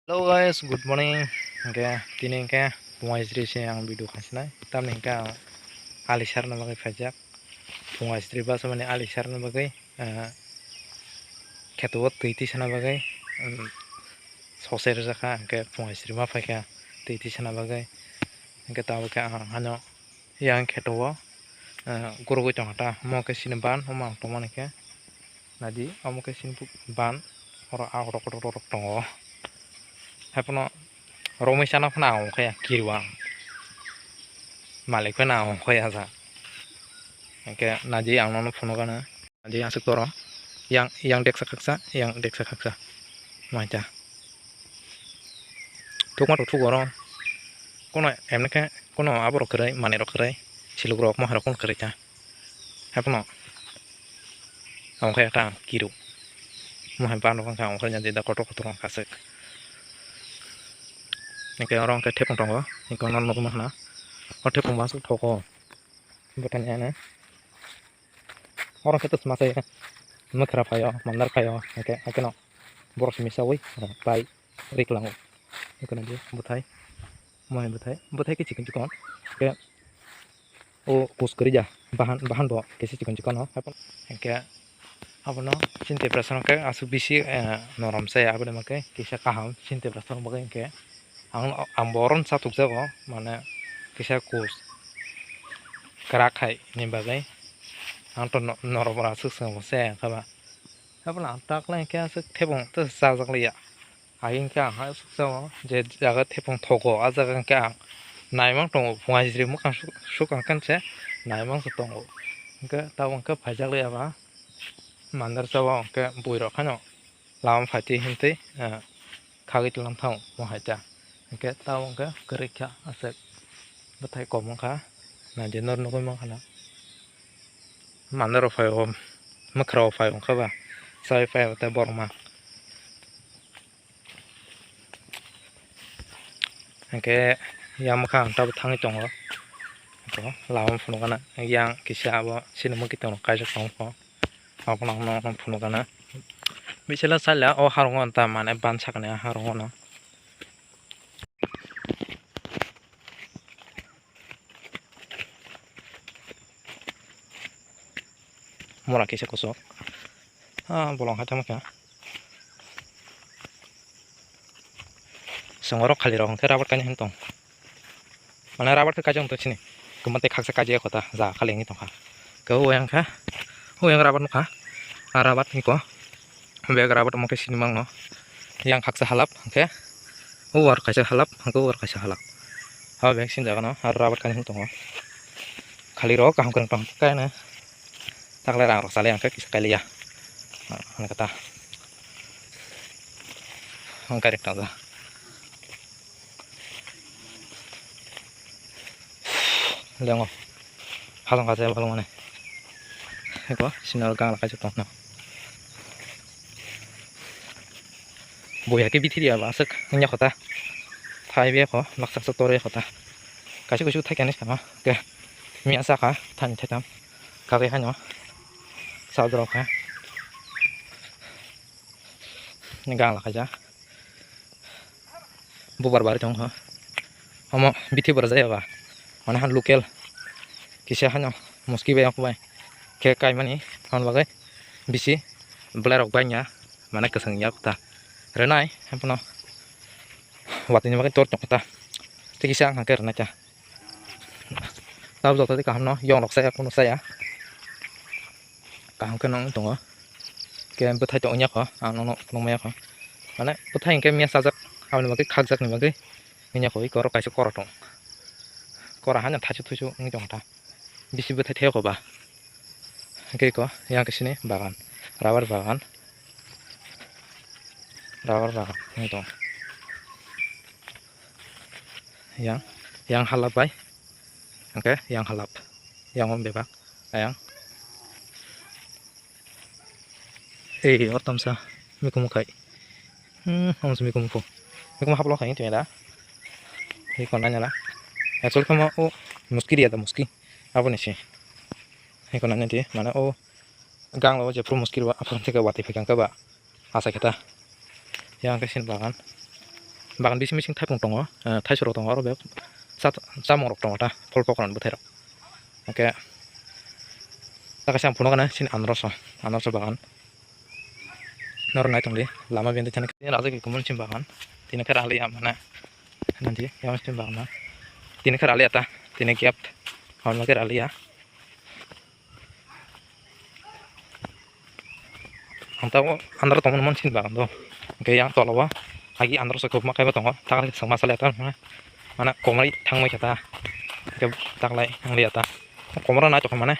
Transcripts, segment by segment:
Hello guys, good morning. Oke, kini ke bunga istri sih yang bidu kasih Tam nih ke alisar nama pajak. Bunga istri bahasa mana alisar nama bagai. Ketua titi sana bagai. Sosial jaka ke bunga istri mah pakai titi sana bagai. Ke tahu ke hanya yang ketua. Guru gue cangkata mau ke sini ban, mau teman ke. Nadi, mau ke sini ban. Orang rok tongo. Hapono Romi sana pernah kayak kiriwang. Malik pernah kayakasa. Oke, naji yang nono puno kana, naji yang sektor, yang dek saksa, macam, tuh kan tuh orang, kono emne ke, kono apa rokerai, mana rokerai, siluk rok mah rokon kerja, apa no, orang kayak tang kiru, mah empan orang kayak orang jadi dak kotor kotor orang kasek, ini orang kayak tepung tonggo, ini kono nono mah na, orang tepung masuk toko, bertanya orang ketus masa ya, mesra payo, mandar payo, oke no, boros misawi, pai, riklang, itu nanti, butai. Mau butai ke chicken cikon kayak kus kerja bahan do kesi chicken cikon no apa no sinte perasaan kayak asu bisi noram saya apa nama kayak kisah kaham sinte perasaan bagai kayak amboron satu jago mana kisah kus kerakai ini bagai ang to noram rasu sama saya kaba apa lah tak lah kayak asu tepung tuh sazak liya aing kayak asu sama jadi jaga tepung togo aja kan kayak naimang tong bunga istri mu kan suka kan saya naimang setong ke tahu ke pajak le apa mandar sawa ke buiro kan lawan fati hinte kagit lam tahu mau haja ke tahu ke kerja aset betai komong ka nah jenor nuku mang kana mandar fai om makro fai om kaba sai fai te borma ke yang makan tahu tangi tong ko lawan funo kana yang kisah apa sini mau kita nak kaji tong ko apa nang funo kana misalnya saya oh harungan taman bansak nih harungan murah kisah kosong bolong hata maka sengorok kali rohong ke rapat kanya hentong mana rapat ke kajang tuh sini kementek haksa kaji kota za kali ini tong ke yang rapat muka rapat nih kok biar rapat mau ke sini mang no yang haksa halap oke war kasih halap war kasih halap biar sini jangan no rapat kanya hentong kali roh kahung kereng tong kayak na tak lerang roh sale yang ke kisah kali ya kata angkarik tong liang halong kasih halong mana eko sinar gang lah kasih tong no boya ke biti dia masuk nya kota thai be ko laksak sotore kota kasih kusu thai kanis kama ke mi asa ka tan thetam ka ke hanyo saudro ka ni gang lah kaja bubar bar jong ha omo biti bar jaya ba mana han local kisah hanyo muski be aku bai ke kai mani han bagai bisi belerok banyak mana kesengnya kota renai apa no waktunya makin tor kota tikisang hanger na cha tahu tadi kaham no yong lok saya kuno saya kaham ke nong tongo ke betai tong nya ko no no me ko mana betai ke mia sajak awal makai khakjak ni makai nya ko ikor kaisa korotong kora hanya thachu thuchu ng jong ta bisi betai theo ko ba ke ko yang ke sini bagan rabar bagan ini dong yang halap bay oke yang halap yang om bebak yang otam sa mikum kai om sa mikum mikum hap lo kai itu ya kon nanya lah actually kamu muski dia ada muski apa nih sih kon nanya dia mana gang lo aja pro muski apa nanti ke wati pegang ke ba asa kita yang kesin bagan bagan bisi mising taipung tongo taisoro tongo aro be jamong rok tongo ta phol pokron bothairo oke takasi ang puno kana sin anroso bagan nor nai tongli lama bende chane raja ki kumun sim bagan tine kar ali mana nanti yang sim bagan tine kar ali ata tine kiap haun maker ali ya antau andro tongon mon sin bagan do oke yang tolawa agi andro sokop makai ba tongo takal sang masala ta mana komari thangmai kata ke taklai ang liata komara na to mana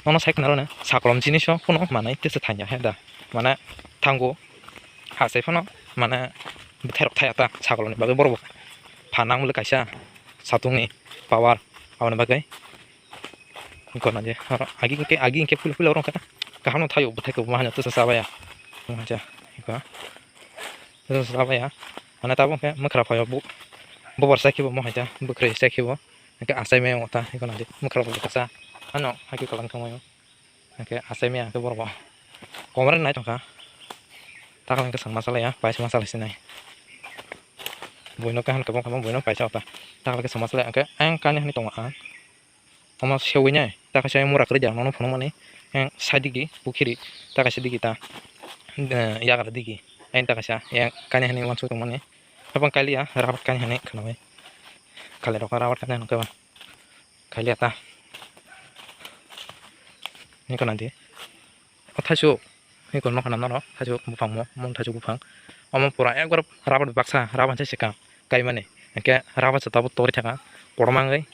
ono saik naro na sakolom jinisho kono mana itese thanya heda mana thango hasai phono mana buthairok thayata sakoloni bagai borok phanang mule kaisa satungni power awani bagai kona je agi ke pul orang ka kahano thayo buthai ko mahanya to sabaya maja ika to sabaya mana tabong ke makra phayo bu bobor sakibo mahaja bukre sakibo ke asai me ota ikona je makra bu kasa ano haki kalang kamayo oke asai me ke borok komaren nai tongka takang ke sang masalah ya paisa masalah sini boino kan kabong boino paisa ota takang ke sang masalah oke angkanya ni tonga ama sewinya takasya murah kerja nono phono mane yang sadigi bukiri takasya digita ya kada digi en takasya yang kanya ni wansu mane abang kali ya rapat kanya ni kenapa kali rok rapat kanya nongke kali ata ini kan nanti tajuk ini kon makan naro tajuk bupang mon tajuk bupang omong pura ekbar rapat baksa rapat seka kai mane ke rapat setabu tori thaka pormangai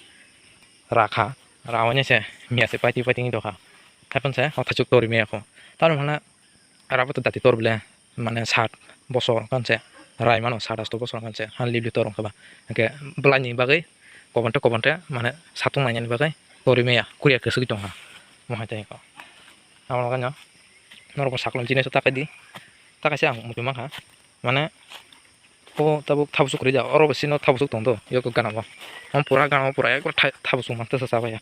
rakha rawannya sih miasa pati ini doha kapan saya tajuk tori mi aku tahu mana rapat tadi tor bela mana sat bosor kan saya rai mana sadas to bosor kan saya han libli torong kaba ke belani bagai kobante mana satu nanya ni bagai tori mi ya kuliah ke segitu ha mau hati kau awal kan ya normal saklon jenis tak di tak kasih ang mungkin mah mana oh tabusuk kerja orang besino tabusuk tongdo yo ke ganam pura ya tabusuk mah terus apa ya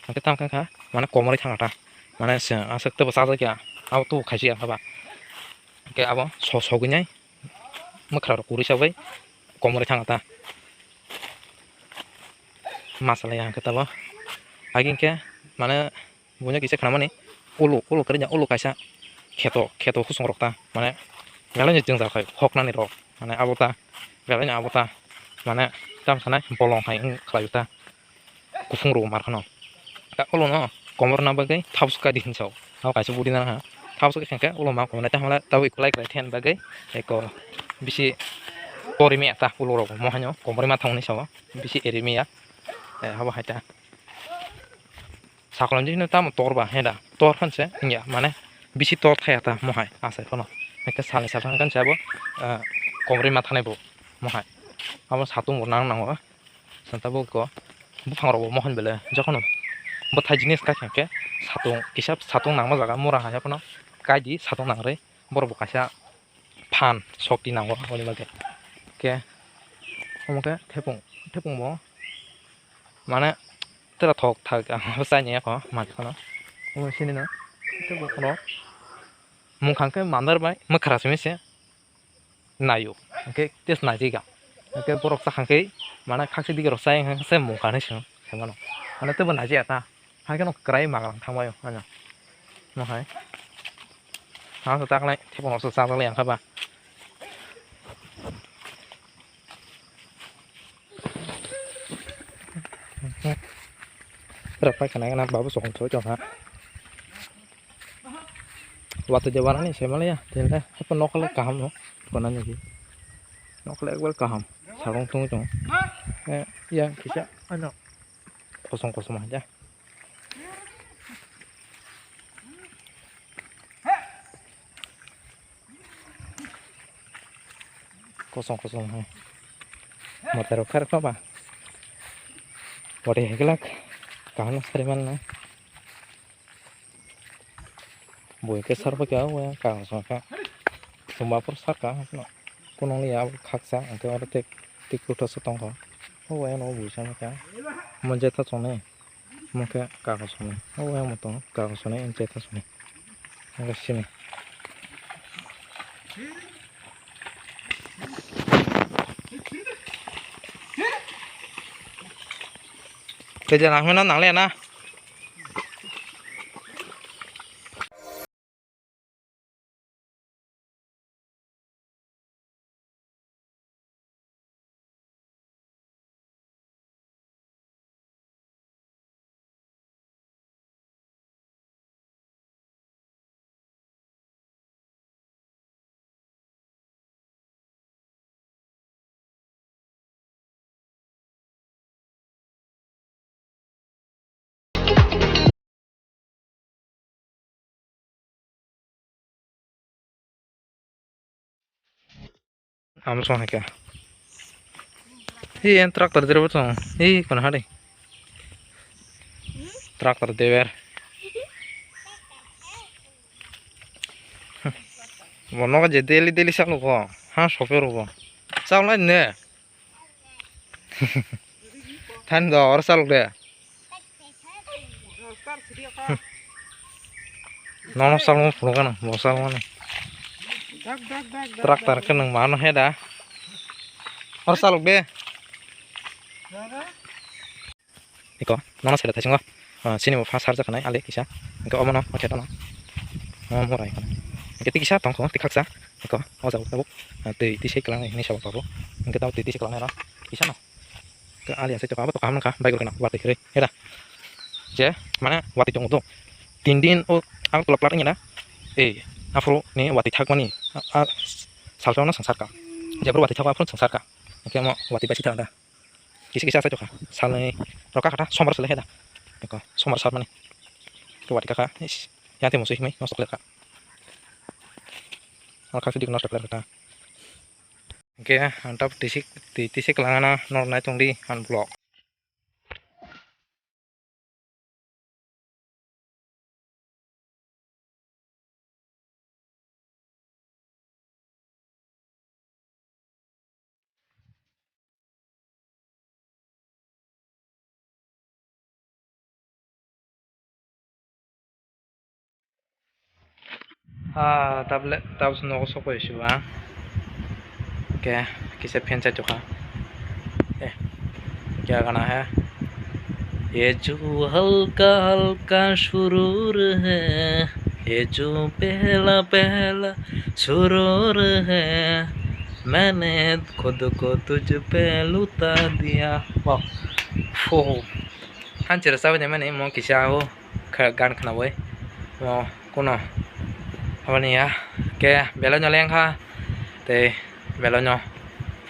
nanti tangkang kah mana komori tangata mana sih asal terus apa ya aku tuh kasih apa kayak apa sosoknya makro kuri sabai komori tangata masalah yang kita apa lagi ke mana punya kisah kenapa nih ulu kerja ulu kasih keto khusus rok ta mana galanya jeng tak kayak hok nani rok mana abota galanya abota mana tam sana bolong hai kayu ta kufung ro mar khano ta ulu no komor na bagai thap suka di hinsau au kasih budi na ha thap suka kengke ulu ma ko na ta mala tahu ikulai krai ten bagai eko bisi tori mi ta ulu rok mo hanyo komori ma thangni sawa bisi eri mi ya haba haita sakolon jini tam torba heda tor kan se ya mana bisi tor thaya ta mohai asai kono eke sale sapan kan sabo komri mathane bo mohai abo satung nang nango santabo ko bufang ro mohon bele jokono bothai jinis ka keke satung kisap satung nangma jaga mura ha kono kaidi satung nangre bor bokasa phan shokti nango oni bage ke omoke thepung mo mana tera thok thak hosanya ko mak kono o sini na thepung kono mungkangke mandar bai makara semise nayo oke tes najiga oke borok sakangke mana khakse dige rosai se mungkane sing semano mana tebo naji ata hagen krai magang thangmayo ana mohai ha so taklai thepong so sa yang khaba berapa kana babu sokong cocok ha waktu jawaran ini saya malah ya tidak apa nokal kaham no konanya sih nokal ekbal kaham sarung tunggu cong ya bisa ano kosong aja kosong motor kar apa boleh gelak kaham sering mana boy ke sarpa kya huआ का सोका सोमापुर सरका no kunong liya khaksa angke ore tek kuto sotong ko huआ no busa ka monje ta sone moke ka ko sone huआ motong ka ko sone enche ta sone ngasini Kerja nak mana nang na. Amsong hake. Yang traktor dherer betul. Kon hari. Traktor dewer. Mono ka jadi deli salu ko. Ha sofer ko. Salu ne. Than do or salu de. Nono salu puro kana. Bo salu mana. Traktor kan nang mana heda. Or salu de. Iko, nono sila tasing ko. Sini mo fast harja kanai ale kisah. Iko omono oke tono. Murai kana. Iko kisah tongko tikaksa. Iko oza tabuk. Ti kelang ini siapa tahu. Iko tahu ti kelang era. Kisah no. Ke alian saya coba apa tuh kamu kah baik kena wati kiri ya je mana wati jong tuh tindin oh aku tulak pelatnya dah afro nih wati thak mani salsona sangsar ka jabro wati thak afro sangsar ka oke mau wati basi thak dah kisi saya coba salnya roka kata somar selesai dah oke somar sar mani ke wati kakak ya temu sih nih nosok leka alka video nosok leka oke antap tisik kelangana norna tungdi an blok तब नौ सौ को इशू हाँ क्या किसे फैन से चुका क्या गाना है ये जो हल्का हल्का सुरूर है ये जो पहला पहला सुरूर है मैंने खुद को तुझ पे लुटा दिया वाह फो हाँ चलो सब जब मैंने मो किसा हो गान खाना वो मो कुनो apa nih ya kayak belanya leng ha teh belanya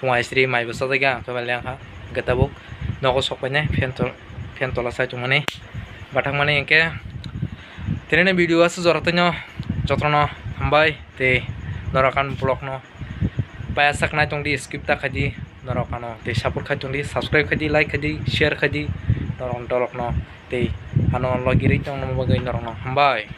pungai istri mai besar tiga ke beleng ha kita buk noko soknya pian tola saya cuma nih batang mana yang kayak ternyata video asu zoratnya jotrono hambai teh norakan vlog no payasak na tung di skip tak kaji norakano teh support kaji tung di subscribe kaji like kaji share kaji norong dolok no teh ano lagi ring tung no bagai norong no hambai